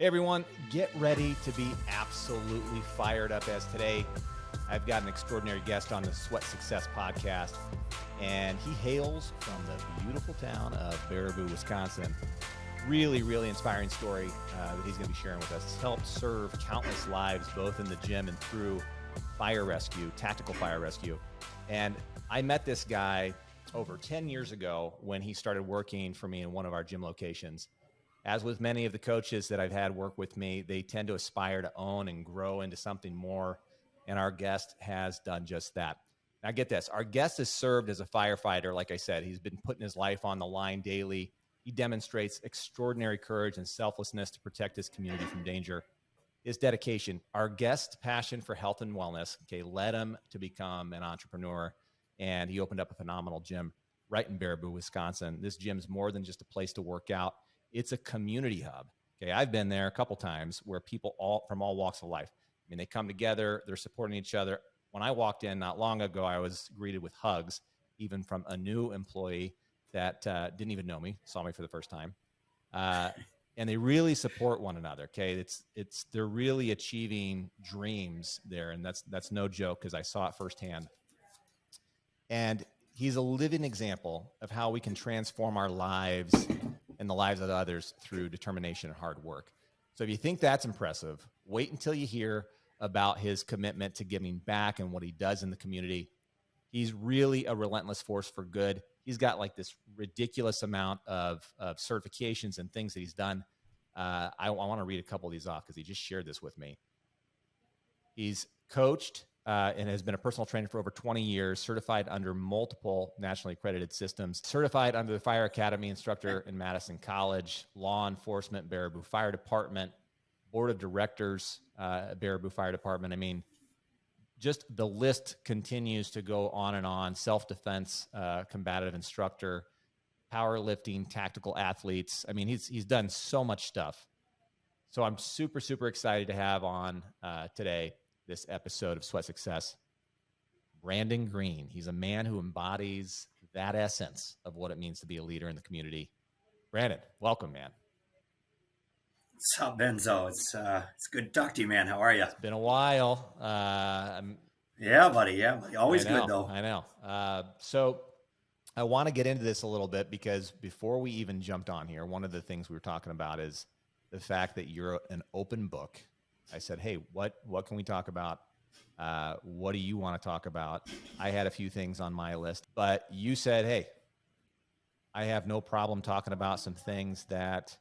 Hey everyone, get ready to be absolutely fired up, as today I've got an extraordinary guest on the Sweat Success podcast, and he hails from the beautiful town of Baraboo, Wisconsin. Really inspiring story that he's going to be sharing with us. He's helped serve countless lives, both in the gym and through fire rescue, tactical fire rescue. And I met this guy over 10 years ago when he started working for me in one of our gym locations. As with many of the coaches that I've had work with me, they tend to aspire to own and grow into something more. And our guest has done just that. Now get this, our guest has served as a firefighter. Like I said, he's been putting his life on the line daily. He demonstrates extraordinary courage and selflessness to protect his community from danger. His dedication, our guest's passion for health and wellness, led him to become an entrepreneur. And he opened up a phenomenal gym right in Baraboo, Wisconsin. This gym's more than just a place to work out. It's a community hub. I've been there a couple times where people from all walks of life, they come together, they're supporting each other. When I walked in not long ago, I was greeted with hugs, even from a new employee that didn't even know me, saw me for the first time. And they really support one another. They're really achieving dreams there. And that's no joke, because I saw it firsthand. And he's a living example of how we can transform our lives and the lives of others through determination and hard work. So if you think that's impressive, wait until you hear about his commitment to giving back and what he does in the community. He's really a relentless force for good. He's got like this ridiculous amount of certifications and things that he's done. I want to read a couple of these off because he just shared this with me. He's coached and has been a personal trainer for over 20 years, certified under multiple nationally accredited systems, certified under the Fire Academy instructor in Madison College, law enforcement, Baraboo Fire Department, board of directors, Baraboo Fire Department. Just the list continues to go on and on. Self-defense, combative instructor, powerlifting, tactical athletes. He's done so much stuff. So I'm super excited to have on today this episode of Sweat Success, Brandon Green. He's a man who embodies that essence of what it means to be a leader in the community. Brandon, welcome, man. What's up, Benzo? It's good to talk to you, man. How are you? It's been a while. Yeah, buddy. Always good, though. I know. So I want to get into this a little bit, because before we even jumped on here, one of the things we were talking about is the fact that you're an open book. I said, hey, what can we talk about? What do you want to talk about? I had a few things on my list, but you said, hey, I have no problem talking about some things that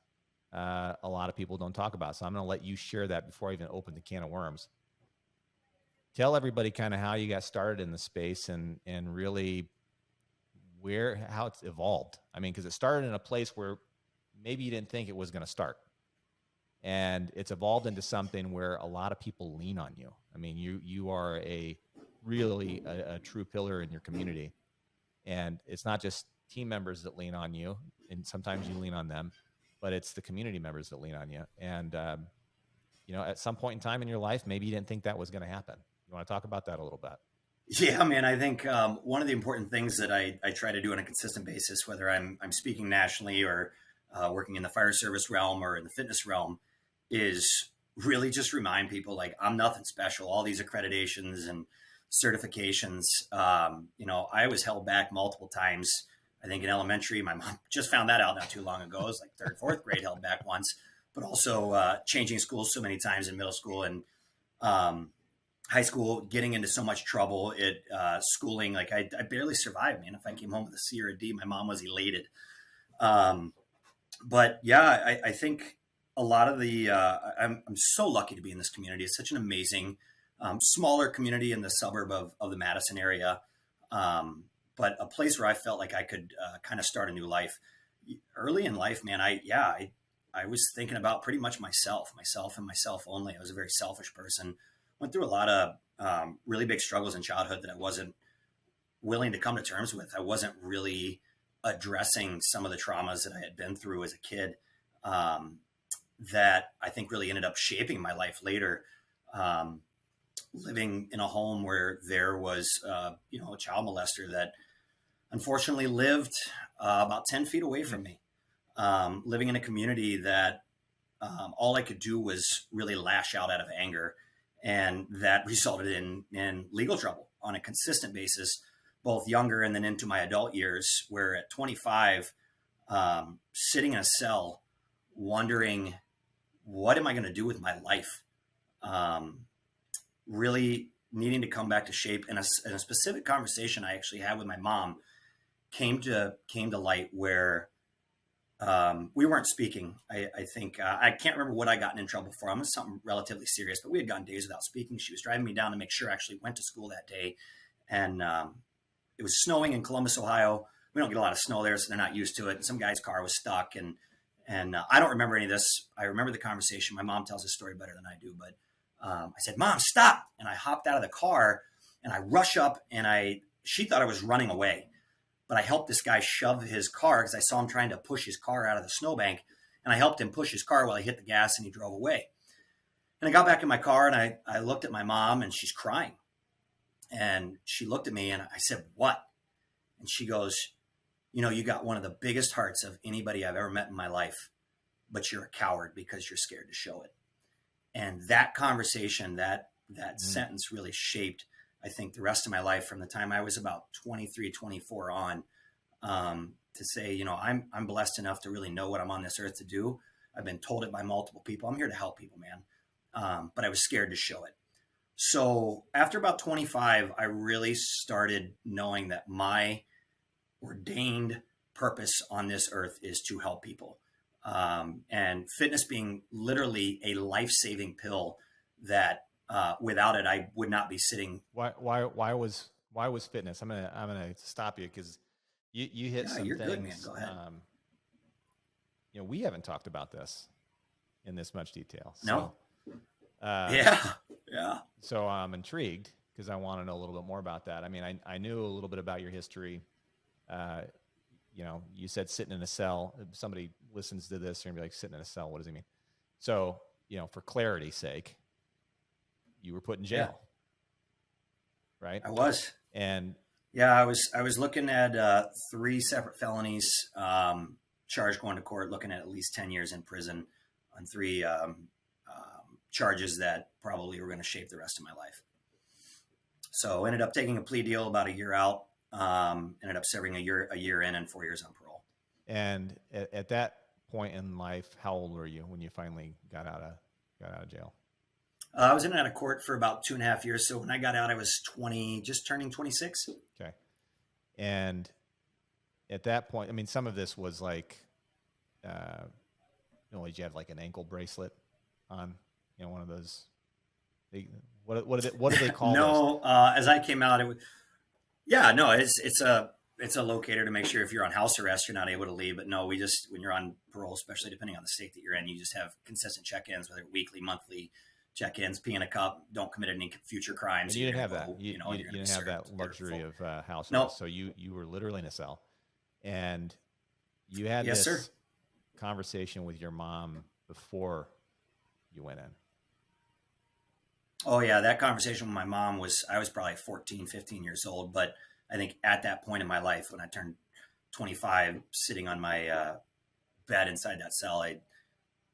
a lot of people don't talk about. So I'm going to let you share that before I even open the can of worms. Tell everybody kind of how you got started in the space and really how it's evolved. Because it started in a place where maybe you didn't think it was going to start. And it's evolved into something where a lot of people lean on you. You are really a true pillar in your community. And it's not just team members that lean on you, and sometimes you lean on them, but it's the community members that lean on you. And, at some point in time in your life, maybe you didn't think that was going to happen. You want to talk about that a little bit? Yeah, man. I think one of the important things that I try to do on a consistent basis, whether I'm speaking nationally or working in the fire service realm or in the fitness realm, is really just remind people, like, I'm nothing special. All these accreditations and certifications, I was held back multiple times. I think in elementary, my mom just found that out not too long ago. It was like third, fourth grade, held back once, but also changing schools so many times in middle school and high school, getting into so much trouble at schooling. Like I barely survived, man. If I came home with a C or a D, my mom was elated. But yeah, I think a lot of I'm so lucky to be in this community. It's such an amazing, smaller community in the suburb of the Madison area. But a place where I felt like I could kind of start a new life. Early in life, man, I was thinking about pretty much myself and myself only. I was a very selfish person. Went through a lot of really big struggles in childhood that I wasn't willing to come to terms with. I wasn't really addressing some of the traumas that I had been through as a kid that I think really ended up shaping my life later. Living in a home where there was, a child molester that unfortunately lived about 10 feet away from me. Living in a community that all I could do was really lash out of anger. And that resulted in legal trouble on a consistent basis, both younger and then into my adult years, where at 25, sitting in a cell, wondering, what am I going to do with my life? Really needing to come back to shape. And a specific conversation I actually had with my mom came to light where we weren't speaking. I think I can't remember what I gotten in trouble for. It was something relatively serious, but we had gone days without speaking. She was driving me down to make sure I actually went to school that day, and it was snowing in Columbus, Ohio. We don't get a lot of snow there, so they're not used to it. And some guy's car was stuck, and I don't remember any of this. I remember the conversation. My mom tells the story better than I do, but I said, "Mom, stop!" And I hopped out of the car, and I rush up, and she thought I was running away. But I helped this guy shove his car because I saw him trying to push his car out of the snowbank. And I helped him push his car while he hit the gas and he drove away. And I got back in my car and I looked at my mom and she's crying. And she looked at me and I said, "What?" And she goes, "You got one of the biggest hearts of anybody I've ever met in my life, but you're a coward because you're scared to show it." And that conversation, that sentence really shaped, I think, the rest of my life from the time I was about 23, 24 on, to say, I'm blessed enough to really know what I'm on this earth to do. I've been told it by multiple people. I'm here to help people, man. But I was scared to show it. So after about 25, I really started knowing that my ordained purpose on this earth is to help people. And fitness being literally a life-saving pill that, without it, I would not be sitting. Why was fitness? I'm gonna stop you because you hit some you're things. Good, man. Go ahead. We haven't talked about this in this much detail. No. So, yeah. So I'm intrigued because I want to know a little bit more about that. I mean, I knew a little bit about your history. You said sitting in a cell. If somebody listens to this, they're gonna be like, "Sitting in a cell, what does he mean?" So, for clarity's sake, you were put in jail, right? I was. And I was looking at 3 separate felonies, charged going to court, looking at least 10 years in prison on 3 charges that probably were going to shape the rest of my life. So ended up taking a plea deal about a year out, ended up serving a year in and 4 years on parole. And at that point in life, how old were you when you finally got out of jail? I was in and out of court for about 2.5 years. So when I got out, I was 20, just turning 26. Okay. And at that point, I mean, some of this was like, did you have like an ankle bracelet on, one of those? What do they call no, those? As I came out, it's a locator to make sure if you're on house arrest, you're not able to leave. But no, when you're on parole, especially depending on the state that you're in, you just have consistent check-ins, whether weekly, monthly check-ins, pee in a cup, don't commit any future crimes. And you didn't have that. You didn't have that luxury of house arrest. Nope. So you were literally in a cell, and you had Yes, this sir. conversation with your mom before you went in. Oh yeah, that conversation with my mom I was probably 14, 15 years old, but I think at that point in my life, when I turned 25, sitting on my bed inside that cell,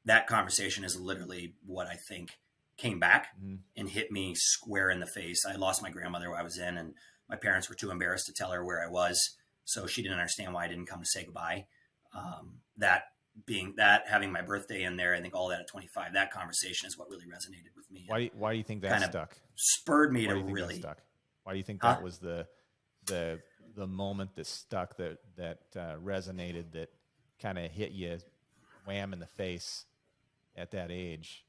that conversation is literally what I think came back and hit me square in the face. I lost my grandmother where I was in, and my parents were too embarrassed to tell her where I was. So she didn't understand why I didn't come to say goodbye. Having my birthday in there, I think all that at 25, that conversation is what really resonated with me. Why do you think that stuck? Spurred me to really stuck. Why do you think that was the moment that stuck, that resonated, that kind of hit you wham in the face at that age?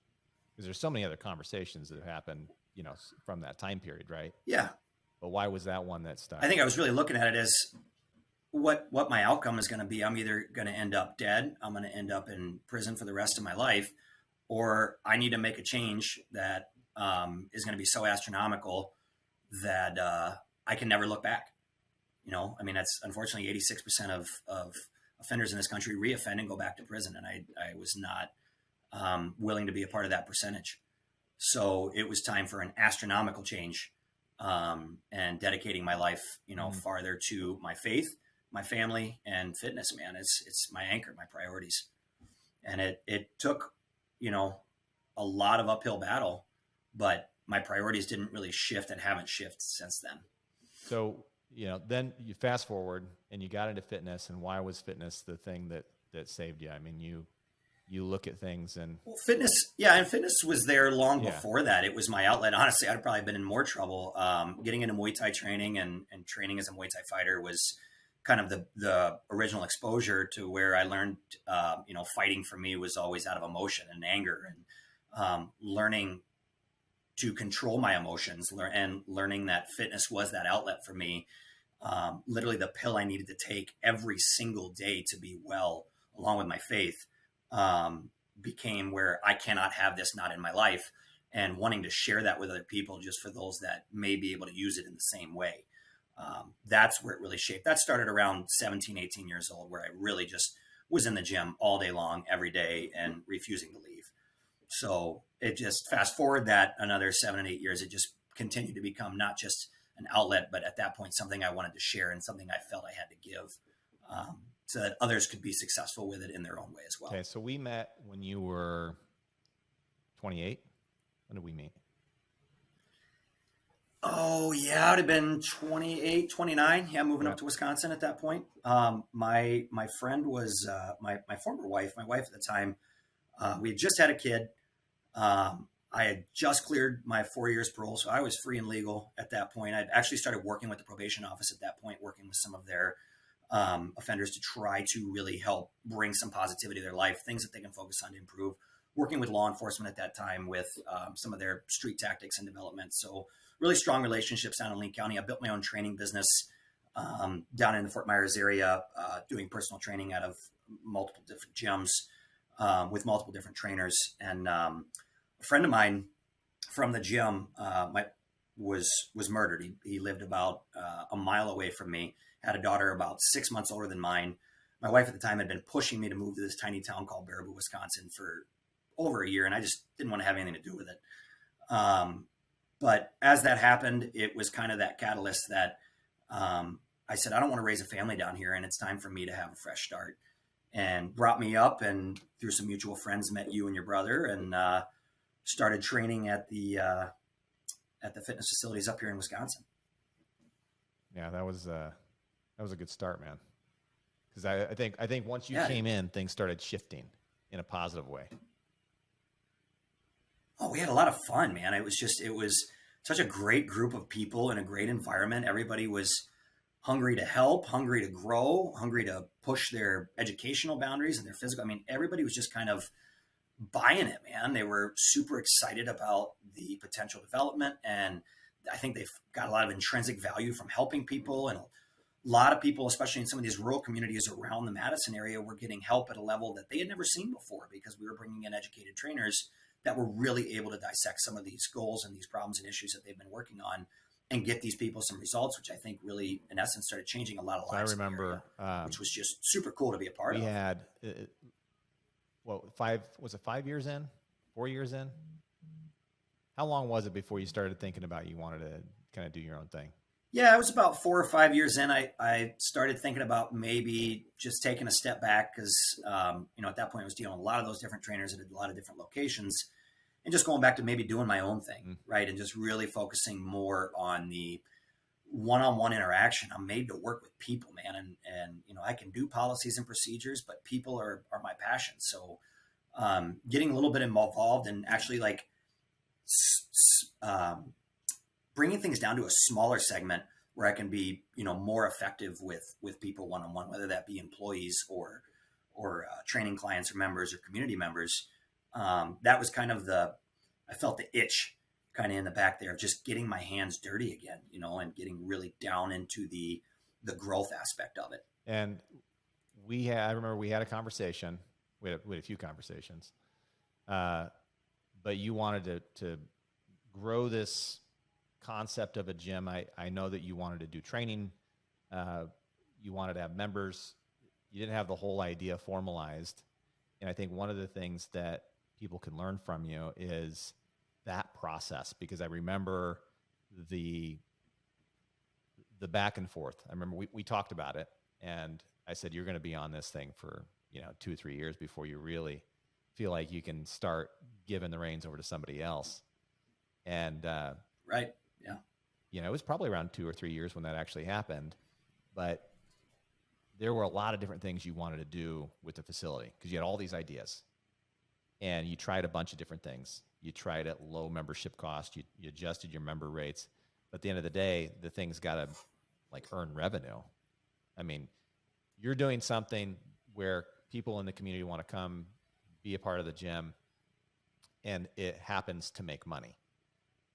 Because there's so many other conversations that have happened, from that time period, right? Yeah. But why was that one that stuck? I think I was really looking at it as what my outcome is going to be. I'm either going to end up dead, I'm going to end up in prison for the rest of my life, or I need to make a change that is going to be so astronomical that I can never look back. That's unfortunately 86% of offenders in this country reoffend and go back to prison. And I was not willing to be a part of that percentage. So it was time for an astronomical change, and dedicating my life, farther to my faith, my family, and fitness, man. It's my anchor, my priorities. And it took a lot of uphill battle, but my priorities didn't really shift and haven't shifted since then. So, then you fast forward and you got into fitness, and why was fitness the thing that saved you? I mean, you look at things and Well, fitness, yeah, and fitness was there long yeah, before that. It was my outlet. Honestly, I'd probably been in more trouble. Getting into Muay Thai training and training as a Muay Thai fighter was kind of the original exposure to where I learned, fighting for me was always out of emotion and anger, and learning to control my emotions, and learning that fitness was that outlet for me. Literally the pill I needed to take every single day to be well, along with my faith, became where I cannot have this not in my life, and wanting to share that with other people just for those that may be able to use it in the same way. That's where it really shaped. That started around 17, 18 years old, where I really just was in the gym all day long, every day, and refusing to leave. So it just fast forward that another 7 and 8 years, it just continued to become not just an outlet, but at that point, something I wanted to share and something I felt I had to give, so that others could be successful with it in their own way as well. Okay, so we met when you were 28. When did we meet? Oh, yeah, I would have been 28, 29. Yeah, moving up to Wisconsin at that point. My friend was my former wife, my wife at the time. We had just had a kid. I had just cleared my 4 years parole, so I was free and legal at that point. I'd actually started working with the probation office at that point, working with some of their offenders to try to really help bring some positivity to their life, things that they can focus on to improve. Working with law enforcement at that time with some of their street tactics and development. So really strong relationships down in Lee County. I built my own training business down in the Fort Myers area, doing personal training out of multiple different gyms with multiple different trainers. And a friend of mine from the gym was murdered. He lived about a mile away from me, had a daughter about 6 months older than mine. My wife at the time had been pushing me to move to this tiny town called Baraboo, Wisconsin for over a year, and I just didn't want to have anything to do with it. But as that happened, it was kind of that catalyst that I said, I don't want to raise a family down here, and it's time for me to have a fresh start. And brought me up, and through some mutual friends, met you and your brother, and started training at the fitness facilities up here in Wisconsin. Yeah, that was a good start, man. Because I think once you came in, things started shifting in a positive way. Oh, we had a lot of fun, man. It was such a great group of people in a great environment. Everybody was hungry to help, hungry to grow, hungry to push their educational boundaries and their physical. I mean, everybody was just kind of buying it, man. They were super excited about the potential development. And I think they've got a lot of intrinsic value from helping people. And a lot of people, especially in some of these rural communities around the Madison area, were getting help at a level that they had never seen before, because we were bringing in educated trainers that were really able to dissect some of these goals and these problems and issues that they've been working on and get these people some results, which I think really, in essence, started changing a lot of lives. I remember, which was just super cool to be a part of. We had, 5 years in, 4 years in? How long was it before you started thinking about you wanted to kind of do your own thing? Yeah, it was about 4 or 5 years in. I started thinking about maybe just taking a step back, because, at that point I was dealing with a lot of those different trainers at a lot of different locations, and just going back to maybe doing my own thing, right? And just really focusing more on the one-on-one interaction. I'm made to work with people, man. And I can do policies and procedures, but people are my passion. So getting a little bit involved and actually bringing things down to a smaller segment where I can be, more effective with people one-on-one, whether that be employees or training clients or members or community members. That was kind of I felt the itch kind of in the back there of just getting my hands dirty again, and getting really down into the growth aspect of it. And I remember we had a conversation. We had a few conversations, but you wanted to grow this concept of a gym. I know that you wanted to do training. You wanted to have members. You didn't have the whole idea formalized. And I think one of the things that people can learn from you is that process, because I remember the back and forth. I remember we talked about it, and I said, you're going to be on this thing for 2 or 3 years before you really feel like you can start giving the reins over to somebody else. And, Right. Yeah. it was probably around 2 or 3 years when that actually happened. But there were a lot of different things you wanted to do with the facility because you had all these ideas. And you tried a bunch of different things. You tried at low membership cost. You adjusted your member rates. But at the end of the day, the thing's got to like earn revenue. I mean, you're doing something where people in the community want to come be a part of the gym, and it happens to make money,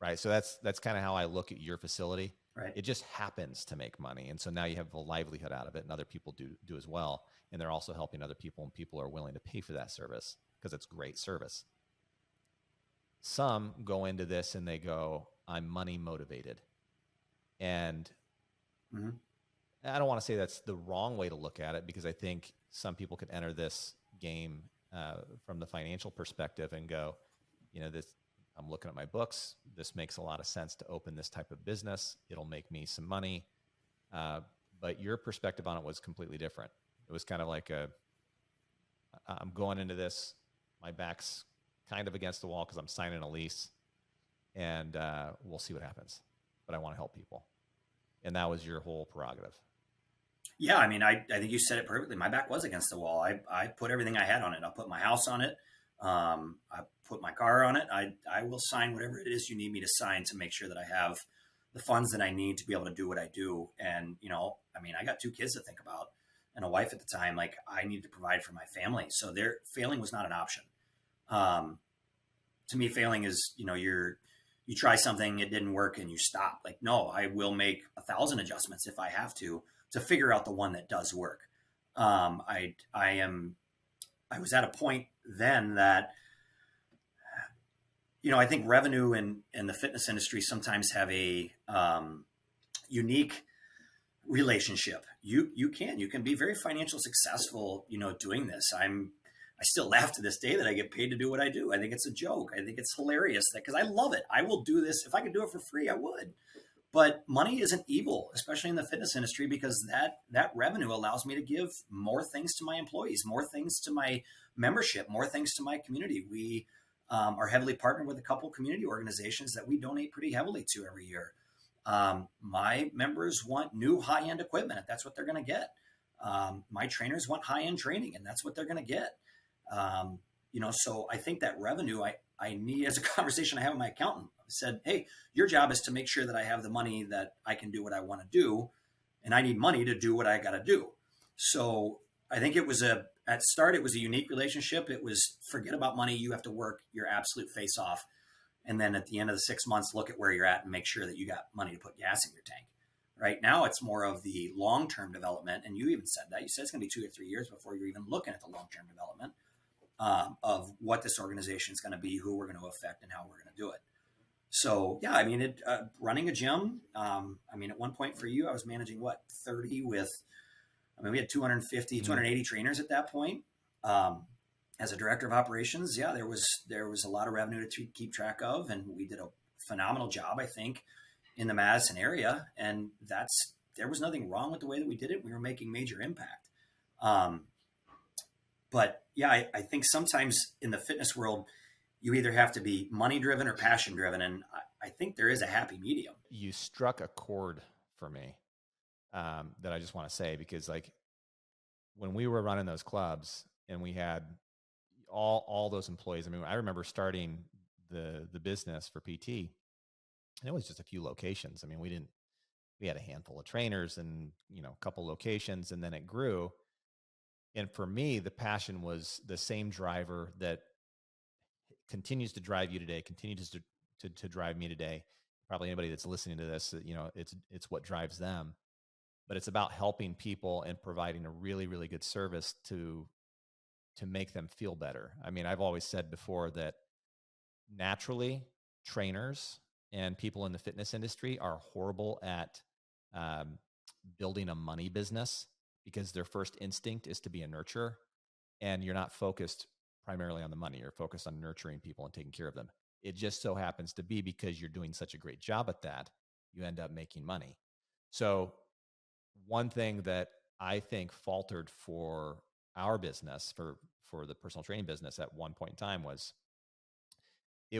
right? So that's kind of how I look at your facility. Right. It just happens to make money, and so now you have a livelihood out of it, and other people do as well, and they're also helping other people, and people are willing to pay for that service because it's great service. Some go into this and they go, I'm money motivated. And Mm-hmm. I don't want to say that's the wrong way to look at it, because I think some people could enter this game from the financial perspective and go, this, I'm looking at my books. This makes a lot of sense to open this type of business. It'll make me some money. But your perspective on it was completely different. It was kind of like I'm going into this, my back's kind of against the wall because I'm signing a lease, and we'll see what happens. But I want to help people. And that was your whole prerogative. Yeah, I mean, I think you said it perfectly. My back was against the wall. I put everything I had on it. I put my house on it. I put my car on it. I will sign whatever it is you need me to sign to make sure that I have the funds that I need to be able to do what I do. And, I mean, I got 2 kids to think about and a wife at the time. Like, I needed to provide for my family. So failing was not an option. To me, failing is, you try something, it didn't work, and you stop. Like, no, I will make 1,000 adjustments if I have to figure out the one that does work. I was at a point then that, I think revenue in the fitness industry sometimes have a unique relationship. You can be very financially successful, doing this. I still laugh to this day that I get paid to do what I do. I think it's a joke. I think it's hilarious because I love it. I will do this. If I could do it for free, I would. But money isn't evil, especially in the fitness industry, because that revenue allows me to give more things to my employees, more things to my membership, more things to my community. We are heavily partnered with a couple community organizations that we donate pretty heavily to every year. My members want new high-end equipment, and that's what they're going to get. My trainers want high-end training, and that's what they're going to get. So I think that revenue I need, as a conversation I have with my accountant, I said, hey, your job is to make sure that I have the money that I can do what I want to do. And I need money to do what I got to do. So I think at start, it was a unique relationship. It was forget about money. You have to work your absolute face off. And then at the end of the 6 months, look at where you're at and make sure that you got money to put gas in your tank. Right now, it's more of the long-term development. And you even said that. You said it's going to be 2 or 3 years before you're even looking at the long-term development of what this organization is going to be, who we're going to affect, and how we're going to do it. So, yeah, I mean, running a gym, at one point for you, I was managing 30 with, we had 250, 280 trainers at that point. As a director of operations, yeah, there was a lot of revenue to keep track of, and we did a phenomenal job, I think, in the Madison area. And there was nothing wrong with the way that we did it. We were making major impact. But yeah, I think sometimes in the fitness world, you either have to be money driven or passion driven. And I think there is a happy medium. You struck a chord for me that I just want to say, because like when we were running those clubs and we had all those employees, I remember starting the business for PT, and it was just a few locations. We had a handful of trainers and, a couple locations, and then it grew. And for me, the passion was the same driver that continues to drive you today, continues to drive me today. Probably anybody that's listening to this, it's what drives them. But it's about helping people and providing a really, really good service to make them feel better. I've always said before that naturally trainers and people in the fitness industry are horrible at building a money business, because their first instinct is to be a nurturer, and you're not focused primarily on the money. You're focused on nurturing people and taking care of them. It just so happens to be because you're doing such a great job at that, you end up making money. So one thing that I think faltered for our business, for for the personal training business at one point in time was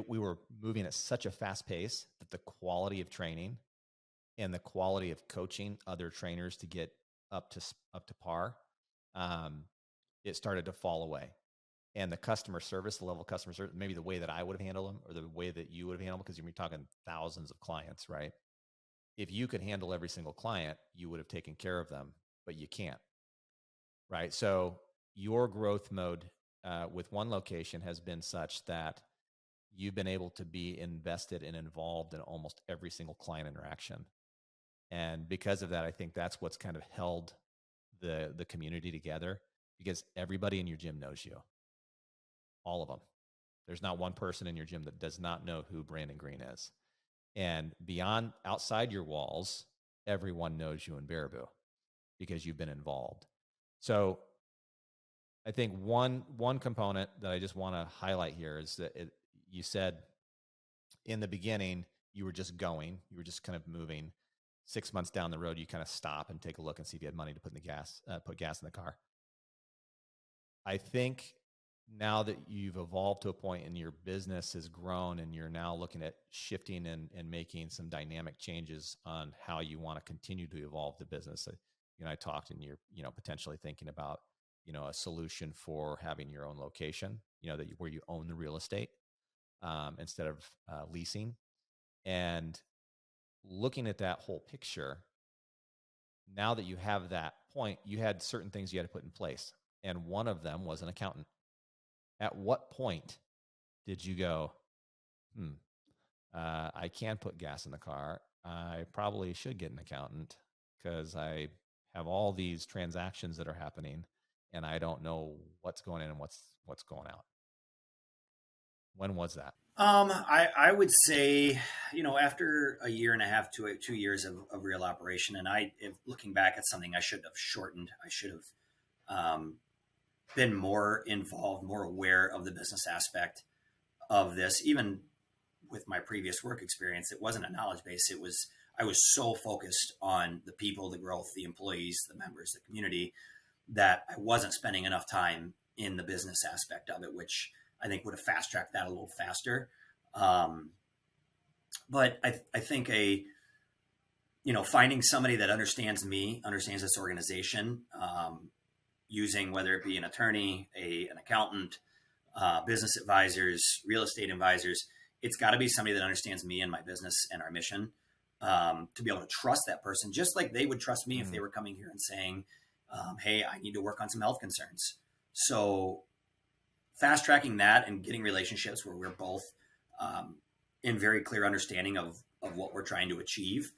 we were moving at such a fast pace that the quality of training and the quality of coaching other trainers to get up to par, it started to fall away. And the customer service, the level of customer service, maybe the way that I would have handled them or the way that you would have handled them, because you're talking thousands of clients, right? If you could handle every single client, you would have taken care of them, but you can't, right? So your growth mode with one location has been such that you've been able to be invested and involved in almost every single client interaction. And because of that, I think that's what's kind of held the community together, because everybody in your gym knows you, all of them. There's not one person in your gym that does not know who Brandon Green is. And beyond, outside your walls, everyone knows you in Baraboo because you've been involved. So I think one component that I just want to highlight here is that you said in the beginning, you were just going, you were just kind of moving. 6 months down the road, you kind of stop and take a look and see if you had money to put gas in the car. I think now that you've evolved to a point and your business has grown and you're now looking at shifting and making some dynamic changes on how you want to continue to evolve the business. I talked, and you're, potentially thinking about, a solution for having your own location, where you own the real estate instead of leasing. And looking at that whole picture, now that you have that point, you had certain things you had to put in place. And one of them was an accountant. At what point did you go, I can put gas in the car. I probably should get an accountant because I have all these transactions that are happening and I don't know what's going in and what's going out. When was that? I would say, after a year and a half to 2 years of real operation, and looking back at something I should have shortened, I should have been more involved, more aware of the business aspect of this. Even with my previous work experience, it wasn't a knowledge base. I was so focused on the people, the growth, the employees, the members, the community, that I wasn't spending enough time in the business aspect of it, which I think would have fast tracked that a little faster. But I think finding somebody that understands me, understands this organization, using whether it be an attorney, an accountant, business advisors, real estate advisors, it's got to be somebody that understands me and my business and our mission, to be able to trust that person, just like they would trust me if they were coming here and saying, hey, I need to work on some health concerns. So fast tracking that and getting relationships where we're both in very clear understanding of what we're trying to achieve.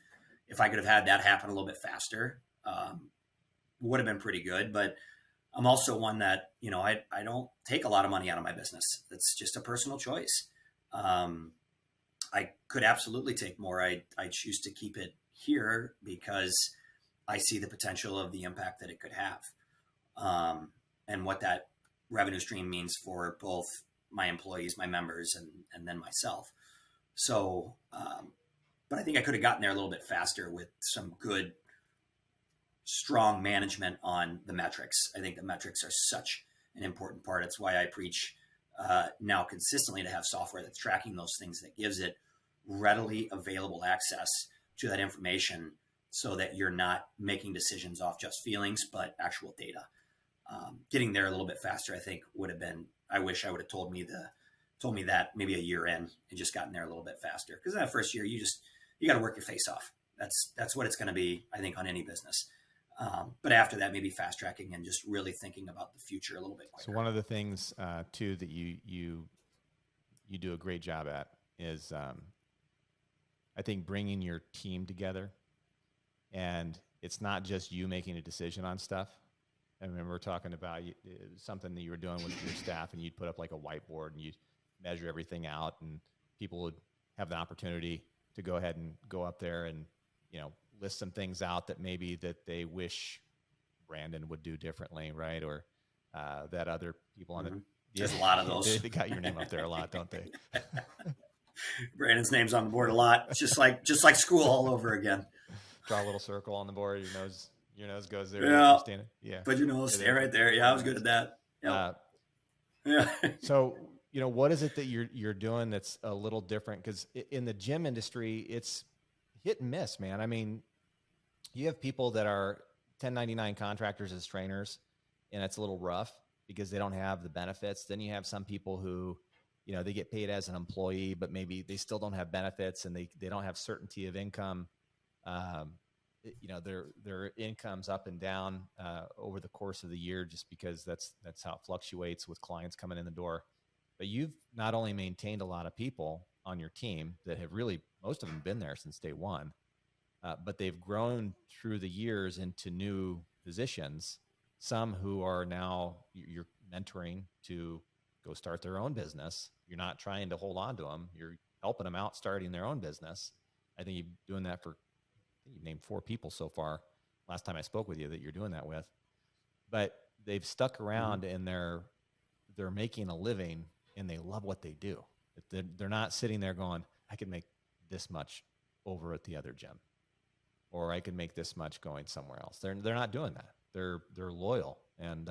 If I could have had that happen a little bit faster, would have been pretty good. But I'm also one that, I don't take a lot of money out of my business. It's just a personal choice. I could absolutely take more. I choose to keep it here because I see the potential of the impact that it could have, and what that revenue stream means for both my employees, my members, and then myself. So, but I think I could have gotten there a little bit faster with some good, strong management on the metrics. I think the metrics are such an important part. It's why I preach now consistently to have software that's tracking those things, that gives it readily available access to that information so that you're not making decisions off just feelings, but actual data. Getting there a little bit faster, I think, would have been, I wish I would have told me that maybe a year in and just gotten there a little bit faster. Because in that first year, you got to work your face off. That's what it's going to be, I think, on any business. But after that, maybe fast tracking and just really thinking about the future a little bit quicker. So one of the things too that you do a great job at is, I think, bringing your team together, and it's not just you making a decision on stuff. I remember talking about something that you were doing with your staff, and you'd put up like a whiteboard and you'd measure everything out, and people would have the opportunity to go ahead and go up there and, list some things out that maybe that they wish Brandon would do differently, right? Or that other people on the There's a lot of those. They got your name up there a lot, don't they? Brandon's name's on the board a lot. It's just like school all over again. Draw a little circle on the board. Your nose goes there. Yeah. Yeah. Put your nose, stay right there. Yeah, I was good at that. Yep. Yeah. So, what is it that you're doing that's a little different? Because in the gym industry, it's hit and miss, man. I mean, you have people that are 1099 contractors as trainers, and it's a little rough because they don't have the benefits. Then you have some people who, they get paid as an employee, but maybe they still don't have benefits and they don't have certainty of income. Um, their income's up and down over the course of the year, just because that's how it fluctuates with clients coming in the door. But you've not only maintained a lot of people on your team that have really, most of them been there since day one, but they've grown through the years into new positions. Some who are now you're mentoring to go start their own business. You're not trying to hold on to them. You're helping them out starting their own business. I think you're doing that for, you've named 4 people so far. Last time I spoke with you that you're doing that with, but they've stuck around and they're making a living and they love what they do. They're not sitting there going, I could make this much over at the other gym, or I could make this much going somewhere else. They're not doing that. They're loyal and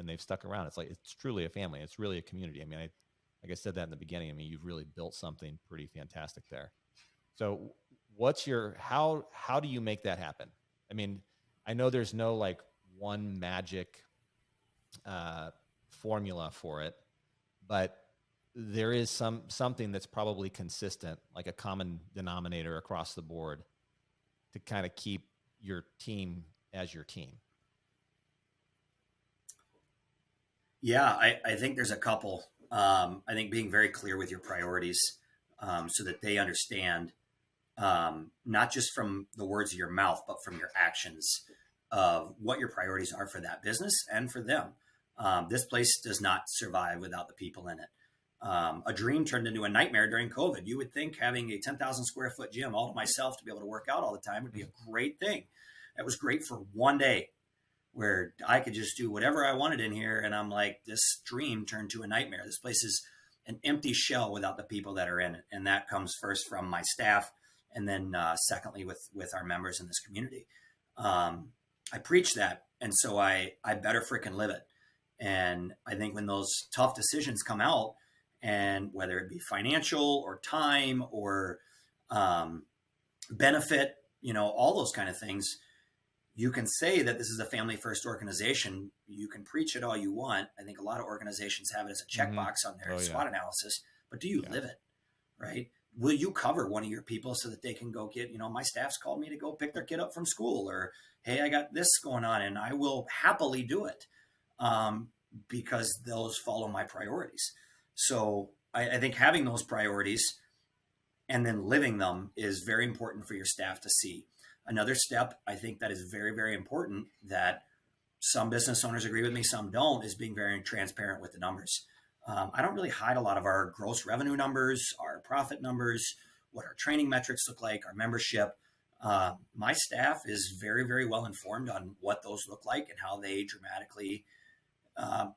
they've stuck around. It's like, it's truly a family. It's really a community. I mean, like I said that in the beginning, I mean, you've really built something pretty fantastic there. So how do you make that happen? I mean, I know there's no like one magic formula for it, but there is something that's probably consistent, like a common denominator across the board, to kind of keep your team as your team. Yeah, I think there's a couple. I think being very clear with your priorities, so that they understand, not just from the words of your mouth, but from your actions of what your priorities are for that business and for them. This place does not survive without the people in it. A dream turned into a nightmare during COVID. You would think having a 10,000 square foot gym all to myself to be able to work out all the time would be a great thing. It was great for one day where I could just do whatever I wanted in here. And I'm like, this dream turned to a nightmare. This place is an empty shell without the people that are in it. And that comes first from my staff. And then secondly, with our members in this community. I preach that. And so I better freaking live it. And I think when those tough decisions come out, and whether it be financial or time or benefit, all those kind of things, you can say that this is a family first organization. You can preach it all you want. I think a lot of organizations have it as a checkbox on their SWOT analysis, but do you live it, right? Will you cover one of your people so that they can go get, my staff's called me to go pick their kid up from school, or, hey, I got this going on, and I will happily do it because those follow my priorities. So I think having those priorities and then living them is very important for your staff to see. Another step, I think that is very, very important, that some business owners agree with me, some don't, is being very transparent with the numbers. I don't really hide a lot of our gross revenue numbers, our profit numbers, what our training metrics look like, our membership. My staff is very, very well informed on what those look like and how they dramatically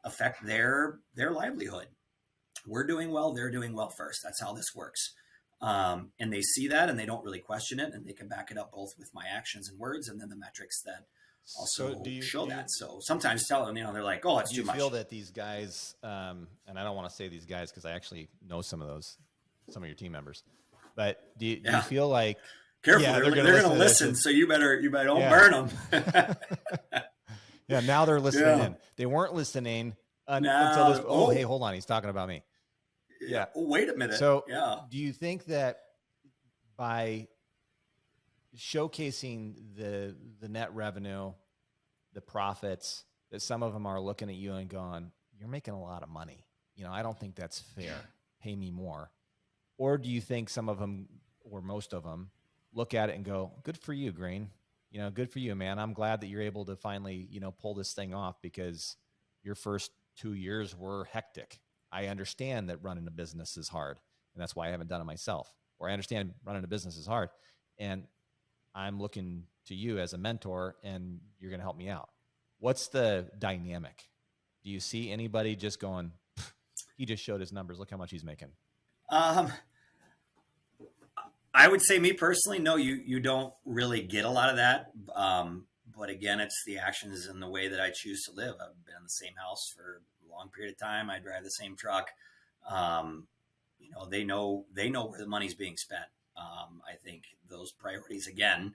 affect their livelihood. We're doing well, they're doing well first. That's how this works. And they see that and they don't really question it, and they can back it up both with my actions and words and then the metrics that also show that. So sometimes tell them, they're like, oh, it's too much. Do you feel that these guys, and I don't want to say these guys because I actually know some of your team members, but do you feel like, careful, they're going to listen. So you better don't burn them. Yeah. Now they're listening in. They weren't listening until this. Oh, hey, hold on. He's talking about me. Yeah. Oh, wait a minute. So do you think that by showcasing the net revenue, the profits, that some of them are looking at you and going, you're making a lot of money. I don't think that's fair. Pay me more. Or do you think some of them, or most of them, look at it and go, good for you, Green. Good for you, man. I'm glad that you're able to finally, pull this thing off, because your first 2 years were hectic. I understand that running a business is hard, and that's why I haven't done it myself. Or I understand running a business is hard, and I'm looking to you as a mentor, and you're going to help me out. What's the dynamic? Do you see anybody just going, he just showed his numbers, look how much he's making? I would say, me personally, no, you don't really get a lot of that. But again, it's the actions and the way that I choose to live. I've been in the same house for a long period of time. I drive the same truck. They know where the money's being spent. I think those priorities, again,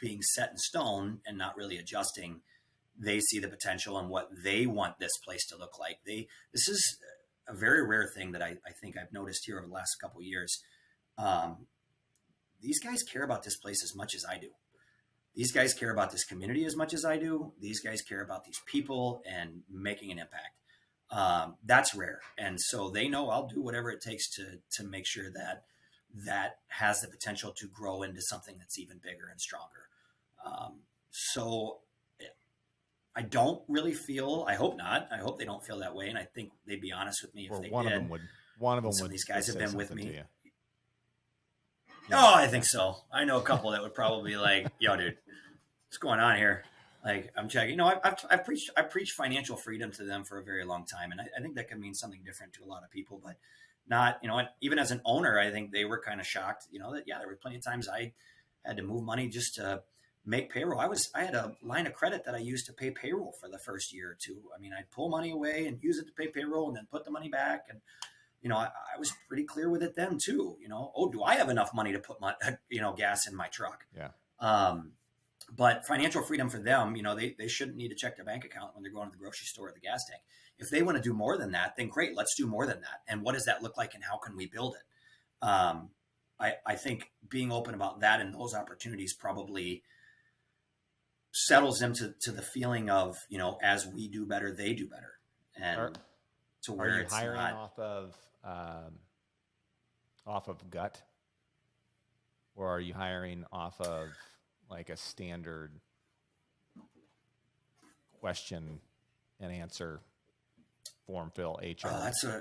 being set in stone and not really adjusting, they see the potential in what they want this place to look like. This is a very rare thing that I think I've noticed here over the last couple of years. These guys care about this place as much as I do. These guys care about this community as much as I do. These guys care about these people and making an impact. That's rare. And so they know I'll do whatever it takes to make sure that has the potential to grow into something that's even bigger and stronger. So I don't really feel, I hope not. I hope they don't feel that way. And I think they'd be honest with me if they one did. Of them would. One of them some would. Of these guys have been with me. Yeah. Oh, I think so. I know a couple that would probably be like, yo, dude, what's going on here? Like, I'm checking. I've preached financial freedom to them for a very long time. And I think that can mean something different to a lot of people, but not, even as an owner, I think they were kind of shocked, that, yeah, there were plenty of times I had to move money just to make payroll. I had a line of credit that I used to pay payroll for the first year or two. I mean, I'd pull money away and use it to pay payroll and then put the money back. And, I was pretty clear with it then too, do I have enough money to put my, gas in my truck? Yeah. But financial freedom for them, they shouldn't need to check their bank account when they're going to the grocery store or the gas tank. If they want to do more than that, then great, let's do more than that. And what does that look like and how can we build it? I think being open about that and those opportunities probably settles them to the feeling of, as we do better, they do better. And to where are you it's hiring not off of gut, or are you hiring off of like a standard question and answer form fill HR?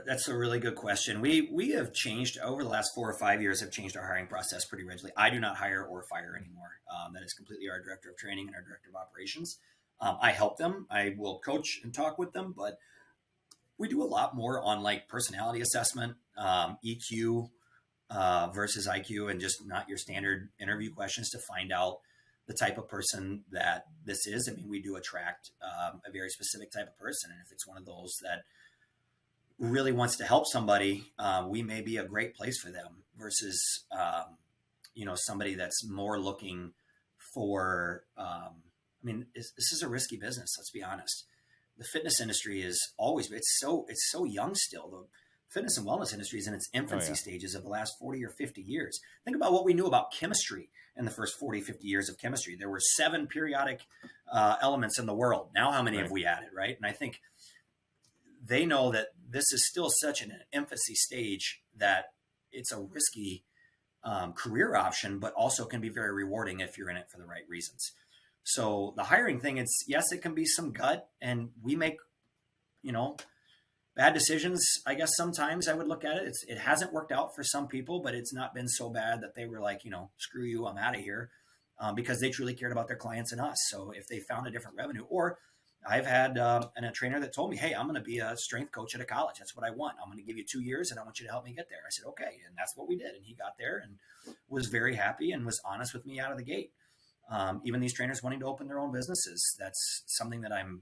That's a really good question. We have changed over the last 4 or 5 years, have changed our hiring process pretty regularly. I do not hire or fire anymore. That is completely our director of training and our director of operations. I help them. I will coach and talk with them, but we do a lot more on like personality assessment, EQ versus IQ, and just not your standard interview questions to find out the type of person that this is. I mean, we do attract a very specific type of person. And if it's one of those that really wants to help somebody, we may be a great place for them versus, somebody that's more looking for, this is a risky business. Let's be honest. The fitness industry is always, it's so young still. The fitness and wellness industry is in its infancy stages of the last 40 or 50 years. Think about what we knew about chemistry in the first 40, 50 years of chemistry. There were 7 periodic elements in the world. Now, how many have we added, right? And I think they know that this is still such an infancy stage that it's a risky career option, but also can be very rewarding if you're in it for the right reasons. So the hiring thing, it can be some gut, and we make, bad decisions. I guess sometimes I would look at it. It hasn't worked out for some people, but it's not been so bad that they were like, screw you, I'm out of here, because they truly cared about their clients and us. So if they found a different revenue, or I've had a trainer that told me, hey, I'm going to be a strength coach at a college. That's what I want. I'm going to give you 2 years and I want you to help me get there. I said, okay. And that's what we did. And he got there and was very happy and was honest with me out of the gate. Even these trainers wanting to open their own businesses, that's something that I'm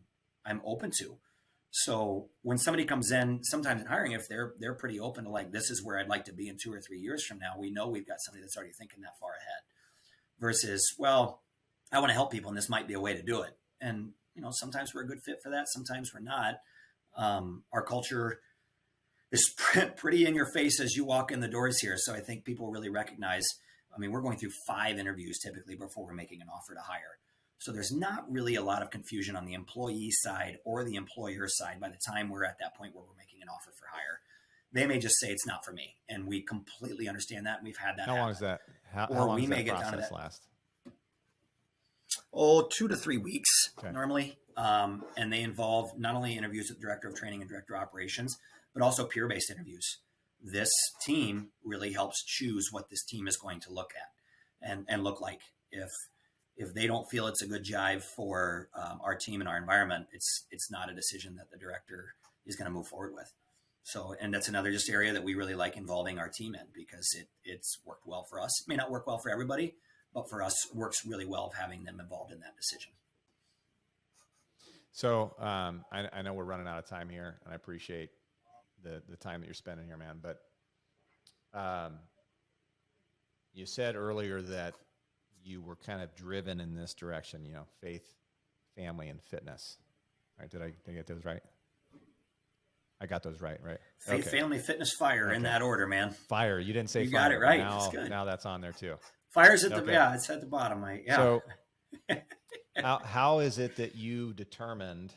open to. So when somebody comes in, sometimes in hiring, if they're pretty open to like, this is where I'd like to be in 2 or 3 years from now, we know we've got somebody that's already thinking that far ahead versus, well, I want to help people and this might be a way to do it. And, sometimes we're a good fit for that. Sometimes we're not. Our culture is pretty in your face as you walk in the doors here. So I think people really recognize, we're going through 5 interviews typically before we're making an offer to hire. So there's not really a lot of confusion on the employee side or the employer side by the time we're at that point where we're making an offer for hire. They may just say it's not for me, and we completely understand that. And we've had that. How long is that? How long does that process last? 2 to 3 weeks normally. And they involve not only interviews with the director of training and director of operations, but also peer-based interviews. This team really helps choose what this team is going to look at and look like. If they don't feel it's a good jive for our team and our environment, it's not a decision that the director is going to move forward with. So, and that's another just area that we really like involving our team in because it's worked well for us. It may not work well for everybody, but for us, works really well of having them involved in that decision. So I know we're running out of time here, and I appreciate the time that you're spending here, man. But um, you said earlier that you were kind of driven in this direction, faith, family, and fitness. Right? Did I get those right? I got those right? Faith, Okay. family, fitness, fire, in that order, man. Fire. You didn't say you fire. got it right. Now, That's good. Now that's on there too. Fire's at the it's at the bottom. So how is it that you determined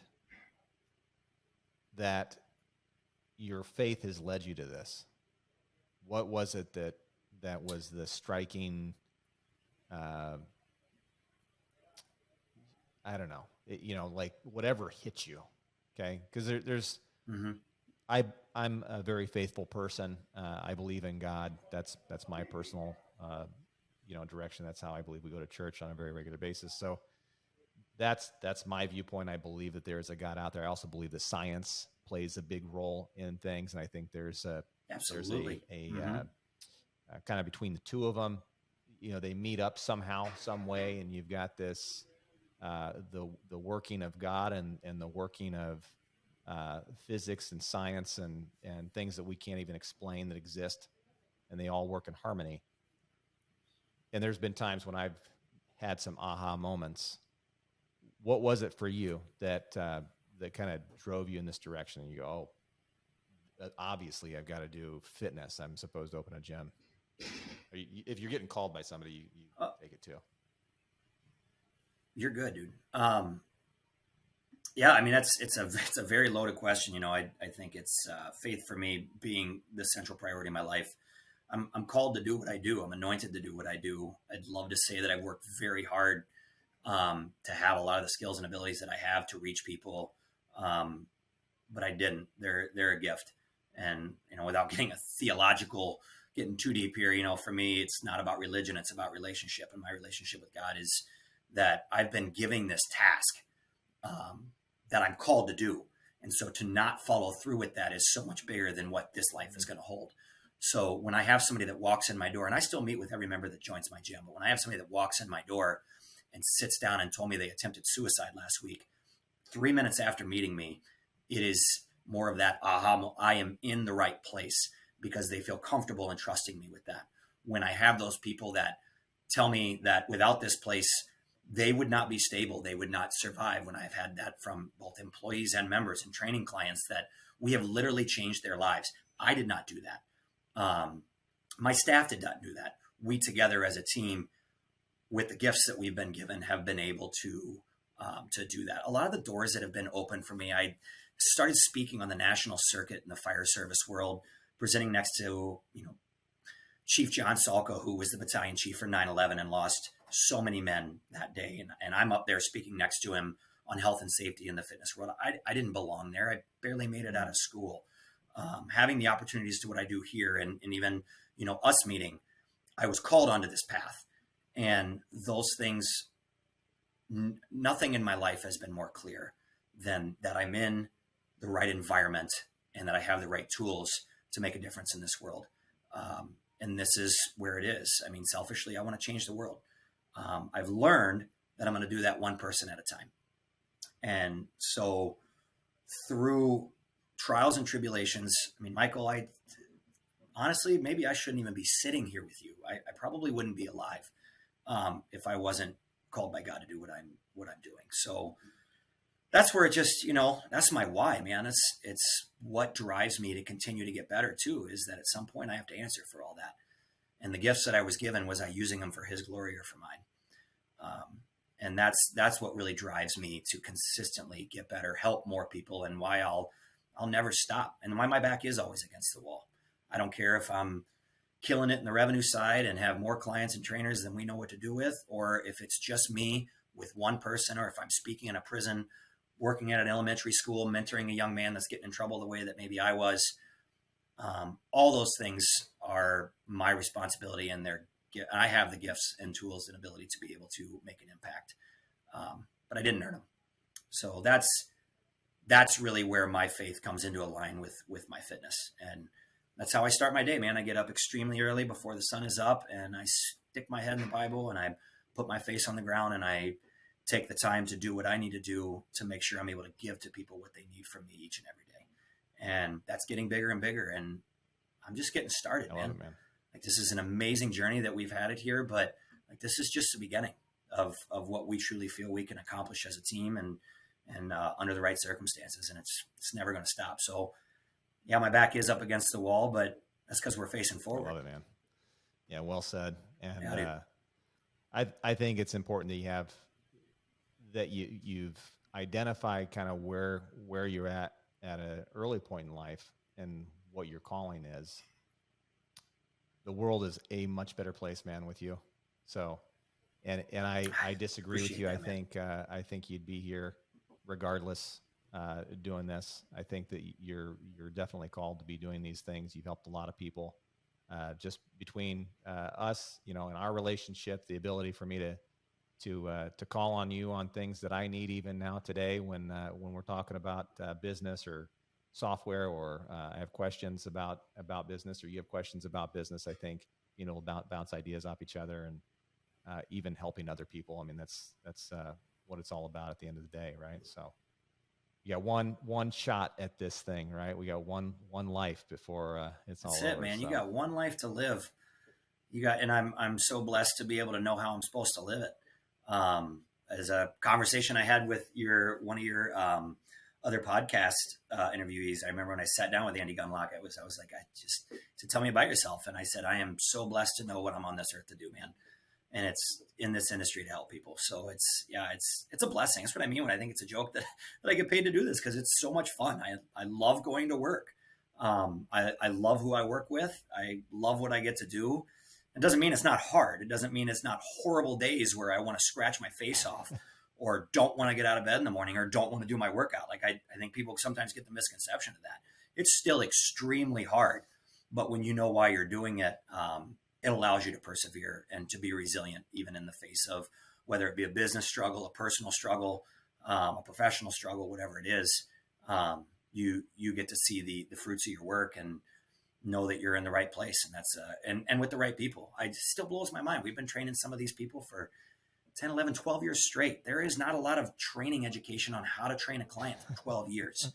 that your faith has led you to this? What was it that was the striking, I don't know, like whatever hit you, okay? Because there's, mm-hmm. I'm a very faithful person. I believe in God. That's my personal, direction. That's how I believe we go to church on a very regular basis. So that's my viewpoint. I believe that there is a God out there. I also believe that science plays a big role in things, and I think there's a kind of between the two of them, they meet up somehow, some way, and you've got this the working of God and the working of physics and science and things that we can't even explain that exist, and they all work in harmony. And there's been times when I've had some aha moments. What was it for you that kind of drove you in this direction? And you go, oh, obviously I've got to do fitness. I'm supposed to open a gym. If you're getting called by somebody, you take it too. You're good, dude. Yeah, I mean, it's a very loaded question. I think it's faith for me being the central priority in my life. I'm called to do what I do. I'm anointed to do what I do. I'd love to say that I've worked very hard to have a lot of the skills and abilities that I have to reach people. But I didn't. They're a gift. And, without getting getting too deep here, for me, it's not about religion. It's about relationship. And my relationship with God is that I've been giving this task that I'm called to do. And so to not follow through with that is so much bigger than what this life is going to hold. So when I have somebody that walks in my door, and I still meet with every member that joins my gym, but when I have somebody that walks in my door and sits down and told me they attempted suicide last week, 3 minutes after meeting me, it is more of that aha, I am in the right place, because they feel comfortable in trusting me with that. When I have those people that tell me that without this place, they would not be stable, they would not survive, when I've had that from both employees and members and training clients, that we have literally changed their lives. I did not do that. My staff did not do that. We together as a team, with the gifts that we've been given, have been able to do that. A lot of the doors that have been open for me, I started speaking on the national circuit in the fire service world, presenting next to, Chief John Salko, who was the battalion chief for 9/11 and lost so many men that day. And I'm up there speaking next to him on health and safety in the fitness world. I didn't belong there. I barely made it out of school. Having the opportunities to what I do here, and even, us meeting, I was called onto this path. And those things, nothing in my life has been more clear than that I'm in the right environment and that I have the right tools to make a difference in this world. And this is where it is. I mean, selfishly, I want to change the world. I've learned that I'm going to do that one person at a time. And so through trials and tribulations, I mean, Michael, honestly, maybe I shouldn't even be sitting here with you. I probably wouldn't be alive if I wasn't called by God to do what I'm doing. So that's where it just, that's my why, man. It's what drives me to continue to get better too, is that at some point I have to answer for all that. And the gifts that I was given, was I using them for his glory or for mine? And that's what really drives me to consistently get better, help more people, and why I'll never stop, and why my back is always against the wall. I don't care if I'm killing it in the revenue side and have more clients and trainers than we know what to do with, or if it's just me with one person, or if I'm speaking in a prison, working at an elementary school, mentoring a young man that's getting in trouble the way that maybe I was. All those things are my responsibility, and I have the gifts and tools and ability to be able to make an impact. But I didn't earn them. So that's really where my faith comes into a line with my fitness. And that's how I start my day, man. I get up extremely early before the sun is up, and I stick my head in the Bible, and I put my face on the ground, and I take the time to do what I need to do to make sure I'm able to give to people what they need from me each and every day. And that's getting bigger and bigger. And I'm just getting started, I love it, man. Like, this is an amazing journey that we've had it here, but like, this is just the beginning of what we truly feel we can accomplish as a team and under the right circumstances. And it's never going to stop. So yeah, my back is up against the wall, but that's because we're facing forward. I love it, man. Yeah. Well said. And Yeah, I think it's important that you've identified kind of where you're at an early point in life and what your calling is. The world is a much better place, man, with you. So, and I disagree with you. I think you'd be here regardless, doing this. I think that you're definitely called to be doing these things. You've helped a lot of people. Just between us, in our relationship, the ability for me to call on you on things that I need even now today when we're talking about business or software, or I have questions about business, or you have questions about business. I think bounce ideas off each other, and even helping other people. I mean, that's what it's all about at the end of the day, right? So you got one shot at this thing, right? We got one life before it's all over. That's it, man. So. You got one life to live. And I'm so blessed to be able to know how I'm supposed to live it. As a conversation I had with one of your other podcast interviewees, I remember when I sat down with Andy Gunlock, I was like, to tell me about yourself. And I said, I am so blessed to know what I'm on this earth to do, man. And it's in this industry to help people. So it's a blessing. That's what I mean when I think it's a joke that I get paid to do this, because it's so much fun. I love going to work. I love who I work with. I love what I get to do. It doesn't mean it's not hard. It doesn't mean it's not horrible days where I want to scratch my face off or don't want to get out of bed in the morning or don't want to do my workout. Like, I think people sometimes get the misconception of that. It's still extremely hard, but when you know why you're doing it, it allows you to persevere and to be resilient, even in the face of whether it be a business struggle, a personal struggle, a professional struggle, whatever it is. You get to see the fruits of your work and know that you're in the right place. And that's and with the right people. It still blows my mind. We've been training some of these people for 10, 11, 12 years straight. There is not a lot of training education on how to train a client for 12 years.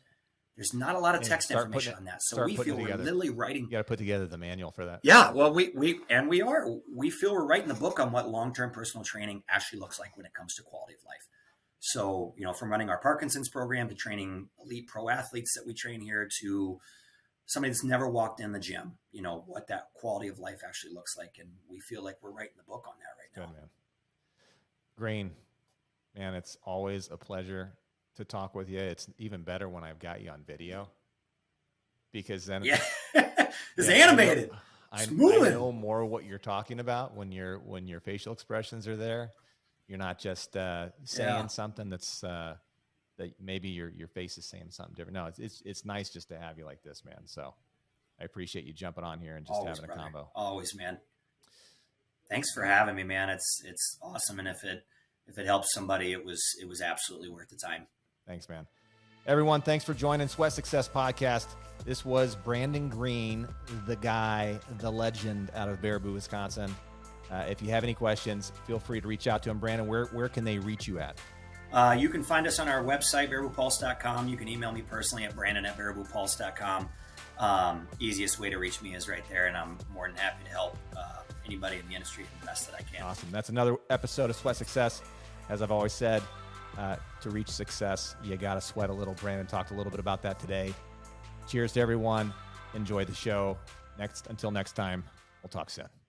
There's not a lot of text information on that. So we feel we're literally writing. You got to put together the manual for that. Yeah. Well, we feel we're writing the book on what long-term personal training actually looks like when it comes to quality of life. So, from running our Parkinson's program to training elite pro athletes that we train here to somebody that's never walked in the gym, what that quality of life actually looks like. And we feel like we're writing the book on that right now. Good, man. Green, man, it's always a pleasure to talk with you. It's even better when I've got you on video, because then it's animated. I know more what you're talking about when your facial expressions are there. You're not just saying something that's that maybe your face is saying something different. No, it's nice just to have you like this, man. So I appreciate you jumping on here and just having a combo. Always, man. Thanks for having me, man. It's awesome, and if it helps somebody, it was absolutely worth the time. Thanks, man. Everyone, thanks for joining Sweat Success Podcast. This was Brandon Green, the guy, the legend out of Baraboo, Wisconsin. If you have any questions, feel free to reach out to him. Brandon, where can they reach you at? You can find us on our website, baraboopulse.com. You can email me personally at brandon@baraboopulse.com. Easiest way to reach me is right there, and I'm more than happy to help anybody in the industry the best that I can. Awesome. That's another episode of Sweat Success. As I've always said, to reach success, you got to sweat a little. Brandon talked a little bit about that today. Cheers to everyone. Enjoy the show. Until next time, we'll talk soon.